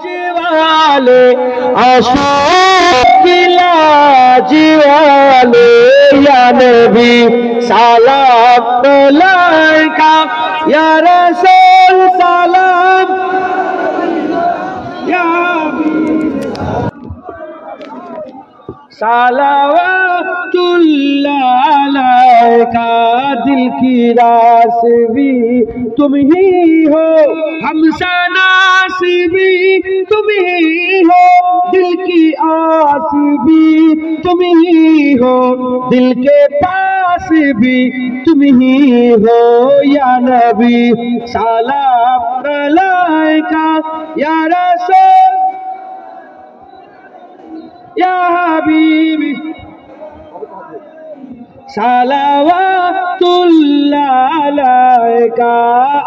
जीवाले अशोक जीवाले या नबी सलाम अलैका या रसूल सलाम या सलावतुल्लाह अलैका। दिल की रासवी तुम ही हो, हमसा नासिबी तुम ही हो, दिल की आस भी तुम ही हो, दिल के पास भी तुम ही हो या नबी सलाम अलैका या रसूल या हबीबी सलावतुल्लाह अलैका।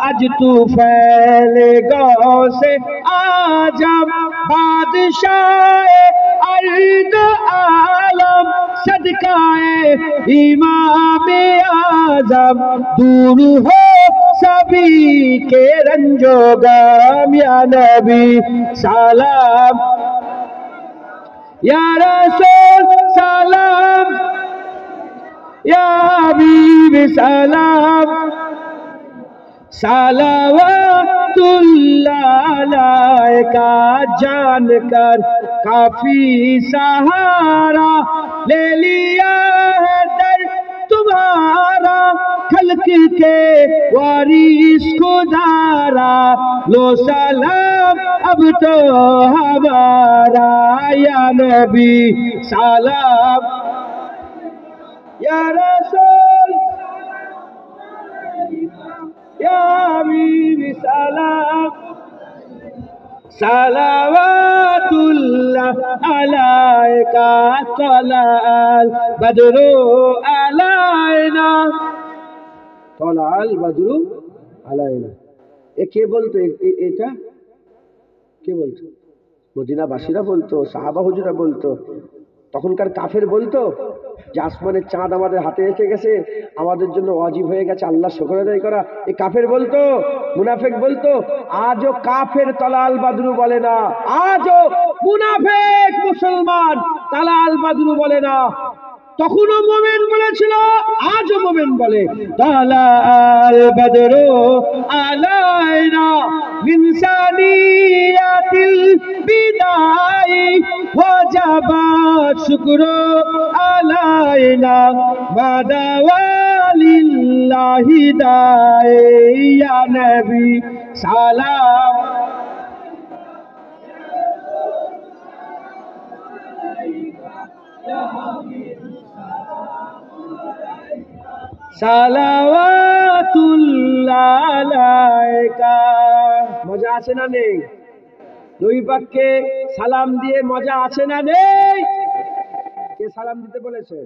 आज तू फैले गौ से आजम बादशाह अर्द आलम सदकाए इमाम आजम दूर हो सभी के रंजो गम या नबी सलाम या रसूल सलाम या हबीब सलाम सलावतुल्लाह अलैका। जान कर काफी सहारा ले लिया है दर तुम्हारा, खल्क के वारिस को धारा लो सलाम अब तो हमारा या नबी सलाम या रसूल या हबीब सलाम सलावतुल्लाह अलैका। तलाल बदरु अलैना तलाल बदरु अलैना। এ কে বলতো? এটা কে বলতো? মদিনাবাসীরা বলতো, সাহাবা হুজুরা বলতো। তখনকার কাফের বলতো যে আসমানের চাঁদ আমাদের হাতে এসে গেছে, আমাদের জন্য ওয়াজিব হয়ে গেছে আল্লাহ শুকর আদায় করা। এই কাফের বলতো, মুনাফিক বলতো। আজও কাফের তালাল বাদরু বলে না, আজও মুনাফিক মুসলমান তালাল বাদরু বলে না। তখনও মুমিন বলেছিল, আজও মুমিন বলে তালাল বাদরু আলাইনা মিন সানিয়াতিল বিদাই ওয়াজাবা শুকরু আলাইনা মাদাওয়ালিল্লাহি দাই ইয়া নবী সালাম সালাওয়াতুল্লাহ আলাইকা। মজা আছে না নেই? নবী পাককে সালাম দিয়ে মজা আছে না নেই? কে সালাম দিতে বলেছে?